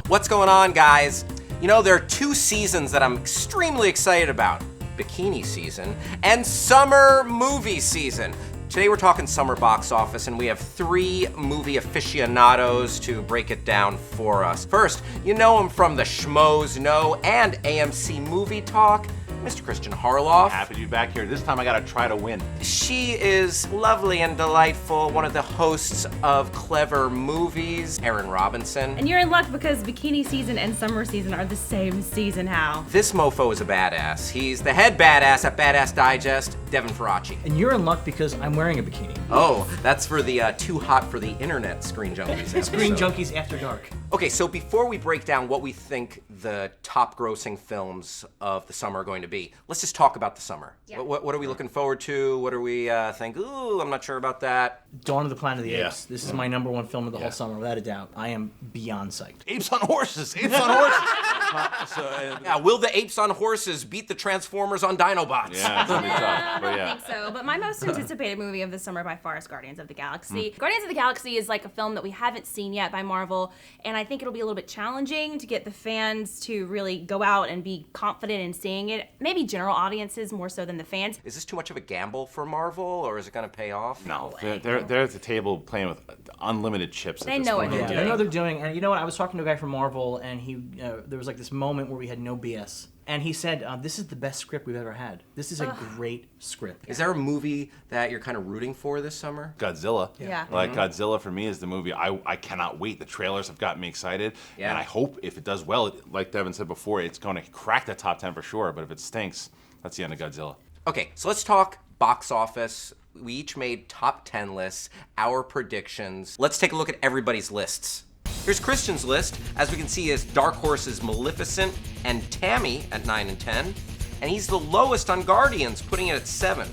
What's going on, guys? You know, there are two seasons that I'm extremely excited about. Bikini season and summer movie season. Today we're talking summer box office, and we have three movie aficionados to break it down for us. First, you know him from the Schmoes Know and AMC Movie Talk, Mr. Christian Harloff. Happy to be back here. This time I gotta try to win. She is lovely and delightful, one of the hosts of Clever Movies, Erin Robinson. And you're in luck because bikini season and summer season are the same season, Hal. This mofo is a badass. He's the head badass at Badass Digest, Devin Faraci. And you're in luck because I'm wearing a bikini. Oh, that's for the Too Hot for the Internet Screen Junkies episode. Screen Junkies After Dark. Okay, so before we break down what we think the top grossing films of the summer are going to be, let's just talk about the summer. Yeah. What are we looking forward to? What do we think? Ooh, I'm not sure about that. Dawn of the Planet of the Yeah. Apes. This is my number one film of the whole summer, without a doubt. I am beyond psyched. Apes on horses! Apes on horses! Yeah, will the apes on horses beat the Transformers on Dinobots? Yeah, it's gonna be tough. I But don't yeah. think so, but my most anticipated movie of the summer by far is Guardians of the Galaxy. Guardians of the Galaxy is like a film that we haven't seen yet by Marvel, and I think it'll be a little bit challenging to get the fans to really go out and be confident in seeing it. Maybe general audiences more so than the fans. Is this too much of a gamble for Marvel, or is it going to pay off? No, they're at the table playing with unlimited chips. They at this know what point. they're Yeah, doing. I know they're doing, and you know what? I was talking to a guy from Marvel, and he there was like this moment where we had no BS, and he said, "This is the best script we've ever had. This is a great script." Is there a movie that you're kind of rooting for this summer? Godzilla. Yeah. Like Godzilla for me is the movie I cannot wait. The trailers have gotten me excited. Yeah. And I hope if it does well, like Devin said before, it's going to crack the top 10 for sure. But if it stinks, that's the end of Godzilla. Okay, so let's talk box office. We each made top 10 lists, our predictions. Let's take a look at everybody's lists. Here's Christian's list. As we can see, is Dark Horse's Maleficent and Tammy at 9 and 10. And he's the lowest on Guardians, putting it at 7.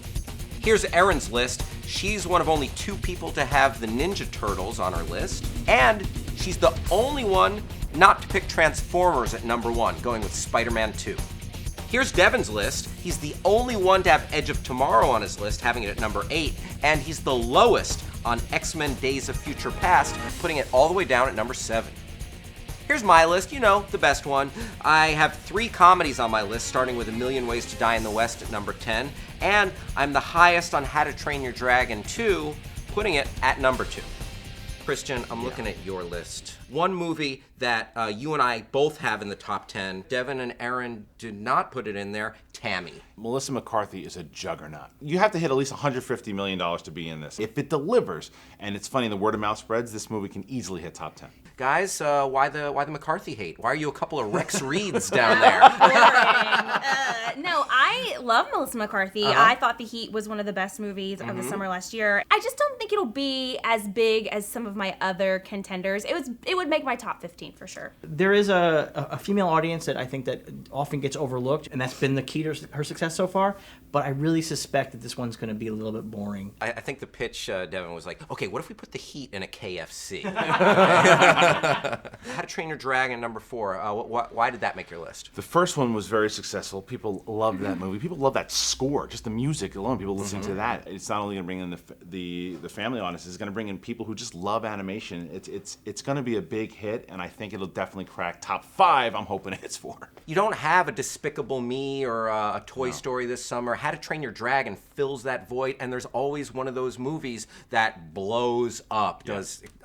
Here's Erin's list. She's one of only 2 people to have the Ninja Turtles on her list. And she's the only one not to pick Transformers at number 1, going with Spider-Man 2. Here's Devin's list. He's the only one to have Edge of Tomorrow on his list, having it at number 8, and he's the lowest on X-Men Days of Future Past, putting it all the way down at number 7. Here's my list, you know, the best one. I have 3 comedies on my list, starting with A Million Ways to Die in the West at number 10, and I'm the highest on How to Train Your Dragon 2, putting it at number 2. Christian, I'm looking at your list. One movie that you and I both have in the top 10, Devin and Erin did not put it in there, Tammy. Melissa McCarthy is a juggernaut. You have to hit at least $150 million to be in this. If it delivers, and it's funny, the word of mouth spreads, this movie can easily hit top 10. Guys, why the McCarthy hate? Why are you a couple of Rex Reeds down there? No, I love Melissa McCarthy. I thought The Heat was one of the best movies of the summer last year. I just don't think it'll be as big as some of my other contenders. It would make my top 15 for sure. There is a female audience that I think that often gets overlooked, and that's been the key to her success so far. But I really suspect that this one's going to be a little bit boring. I think the pitch, Devin, was like, okay, what if we put The Heat in a KFC? How to Train Your Dragon, number 4. Why did that make your list? The first one was very successful. People loved that movie. People love that score, just the music alone. People listening to that. It's not only going to bring in the family audience, it's going to bring in people who just love animation. It's going to be a big hit, and I think it'll definitely crack top 5. I'm hoping it hits 4. You don't have a Despicable Me or a Toy Story this summer. How to Train Your Dragon fills that void, and there's always one of those movies that blows up.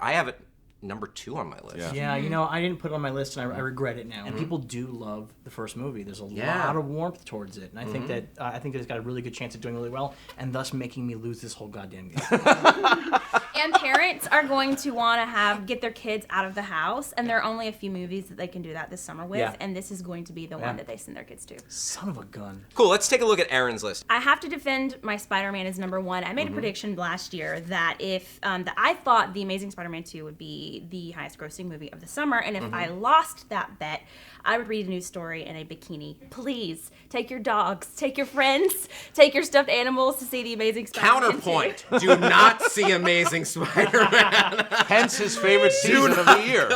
I have it number 2 on my list. Yeah, you know, I didn't put it on my list, and I regret it now. And people do love the first movie. There's a lot of warmth towards it, and I think that it's got a really good chance of doing really well, and thus making me lose this whole goddamn game. And parents are going to want to get their kids out of the house, and there are only a few movies that they can do that this summer with, and this is going to be the one that they send their kids to. Son of a gun. Cool, let's take a look at Erin's list. I have to defend my Spider-Man as number 1. I made a prediction last year that if that I thought The Amazing Spider-Man 2 would be the highest grossing movie of the summer, and if I lost that bet, I would read a news story in a bikini. Please, take your dogs, take your friends, take your stuffed animals to see The Amazing Spider-Man 2. Counterpoint, do not see Amazing Spider-Man. Hence his favorite season of the year.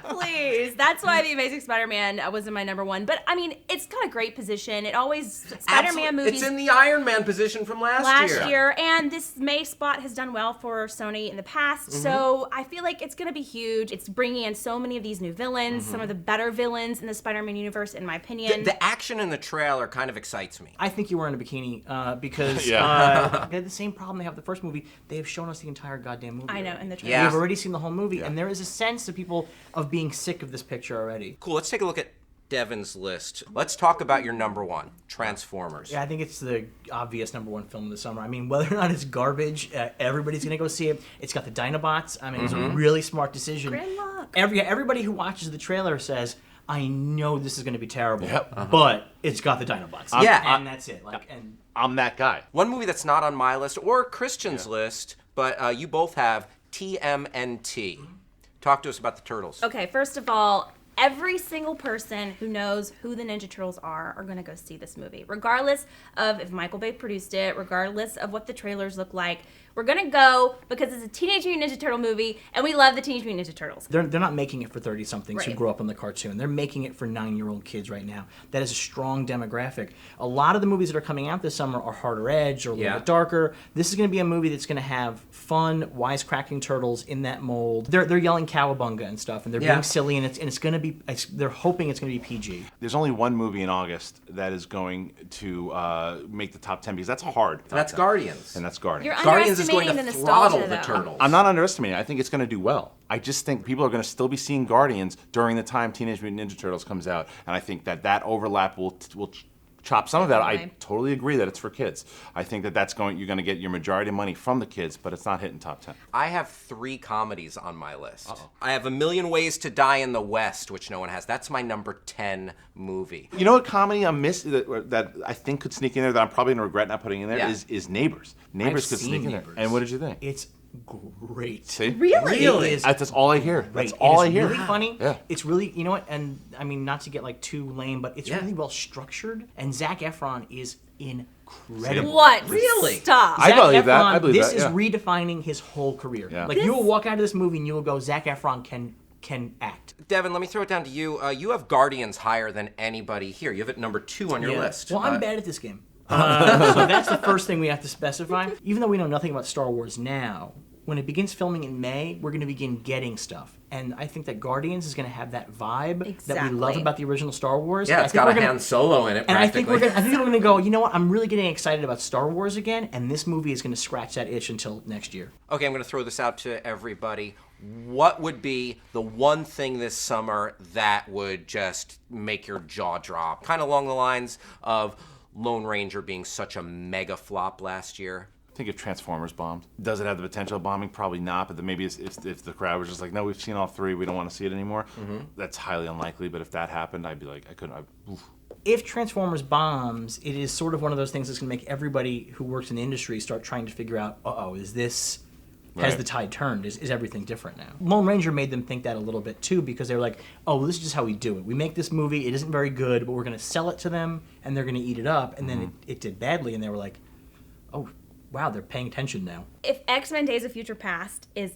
Please. That's why The Amazing Spider-Man was in my number one. But, I mean, it's got a great position. It always, Spider-Man movies. It's in the Iron Man position from last year. And this May spot has done well for Sony in the past. So I feel like it's going to be huge. It's bringing in so many of these new villains, some of the better villains in the Spider-Man universe, in my opinion. The action in the trailer kind of excites me. I think you were in a bikini because they had the same problem they have with the first movie. They have shown us the entire goddamn movie. I know, in the trailer. Yeah. We've already seen the whole movie, and there is a sense to people of being sick of this picture already. Cool, let's take a look at Devin's list. Let's talk about your number one, Transformers. Yeah, I think it's the obvious number one film of the summer. I mean, whether or not it's garbage, everybody's gonna go see it. It's got the Dinobots. I mean, it's a really smart decision. Gridlock. Everybody who watches the trailer says, I know this is going to be terrible, but it's got the Dinobots. And that's it. I'm that guy. One movie that's not on my list or Christian's list, but you both have TMNT. Talk to us about the Turtles. Okay, first of all, every single person who knows who the Ninja Turtles are going to go see this movie. Regardless of if Michael Bay produced it, regardless of what the trailers look like, we're going to go because it's a Teenage Mutant Ninja Turtle movie, and we love the Teenage Mutant Ninja Turtles. They're not making it for 30-somethings who Right. grew up on the cartoon. They're making it for 9-year-old kids right now. That is a strong demographic. A lot of the movies that are coming out this summer are harder edge or a little bit darker. This is going to be a movie that's going to have fun, wisecracking turtles in that mold. They're yelling cowabunga and stuff, and they're being silly, and it's going to be. They're hoping it's going to be PG. There's only one movie in August that is going to make the top 10 because that's hard. That's Guardians. And that's Guardians. You're Guardians is going underestimating to the throttle nostalgia, the though. Turtles. I'm not underestimating it. I think it's going to do well. I just think people are going to still be seeing Guardians during the time Teenage Mutant Ninja Turtles comes out, and I think that overlap will chop some of that. I totally agree that it's for kids. I think that's you're going to get your majority of money from the kids, but it's not hitting top 10. I have 3 comedies on my list. I have A Million Ways to Die in the West, which no one has. That's my number 10 movie. You know what comedy I missed that I think could sneak in there that I'm probably going to regret not putting in there is Neighbors. Neighbors could sneak in there. And what did you think? It's great. See? Really? That's all I hear. Right. That's all I It's hear. really funny. Yeah. It's really, you know what, and I mean, not to get like too lame, but it's really well structured, and Zac Efron is incredible. What? Really? Stop. I Zac believe that. Efron, I believe this that, is yeah. redefining his whole career. Yeah. Like, you will walk out of this movie and you will go, Zac Efron can act. Devin, let me throw it down to you. You have Guardians higher than anybody here. You have it number 2 on your list. Well, I'm bad at this game. So that's the first thing we have to specify. Even though we know nothing about Star Wars now, when it begins filming in May, we're going to begin getting stuff. And I think that Guardians is going to have that vibe that we love Exactly. about the original Star Wars. Yeah, it's got a Han Solo in it, And I practically. think we're going to go, you know what, I'm really getting excited about Star Wars again, and this movie is going to scratch that itch until next year. Okay, I'm going to throw this out to everybody. What would be the one thing this summer that would just make your jaw drop? Kind of along the lines of Lone Ranger being such a mega flop last year. I think if Transformers bombed. Does it have the potential of bombing? Probably not, but then maybe if the crowd was just like, no, we've seen all 3, we don't want to see it anymore, that's highly unlikely, but if that happened, I'd be like, oof. If Transformers bombs, it is sort of one of those things that's going to make everybody who works in the industry start trying to figure out, is this... Has the tide turned? Is everything different now? Lone Ranger made them think that a little bit too, because they were like, this is just how we do it. We make this movie, it isn't very good, but we're going to sell it to them, and they're going to eat it up. And then it did badly, and they were like, oh, wow, they're paying attention now. If X-Men Days of Future Past is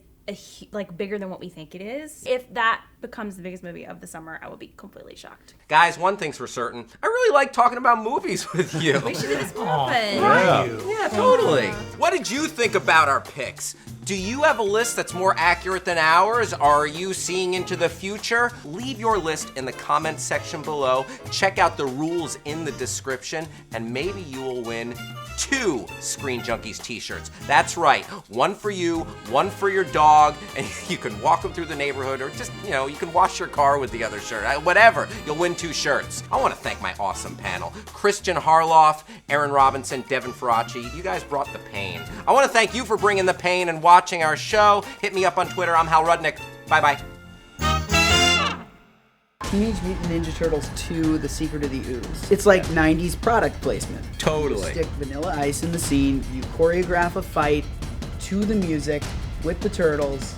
bigger than what we think it is, if that becomes the biggest movie of the summer, I will be completely shocked. Guys, one thing's for certain. I really like talking about movies with you. We should do this more often. Yeah, totally. What did you think about our picks? Do you have a list that's more accurate than ours? Are you seeing into the future? Leave your list in the comments section below. Check out the rules in the description, and maybe you will win 2 Screen Junkies t-shirts. That's right, one for you, one for your dog, and you can walk them through the neighborhood, or just, you can wash your car with the other shirt. Whatever, you'll win 2 shirts. I want to thank my awesome panel. Christian Harloff, Aaron Robinson, Devin Faraci. You guys brought the pain. I want to thank you for bringing the pain and watching our show. Hit me up on Twitter. I'm Hal Rudnick. Bye-bye. Teenage Mutant Ninja Turtles 2: The Secret of the Ooze. It's like 90s product placement. Totally. You stick Vanilla Ice in the scene, you choreograph a fight to the music with the turtles,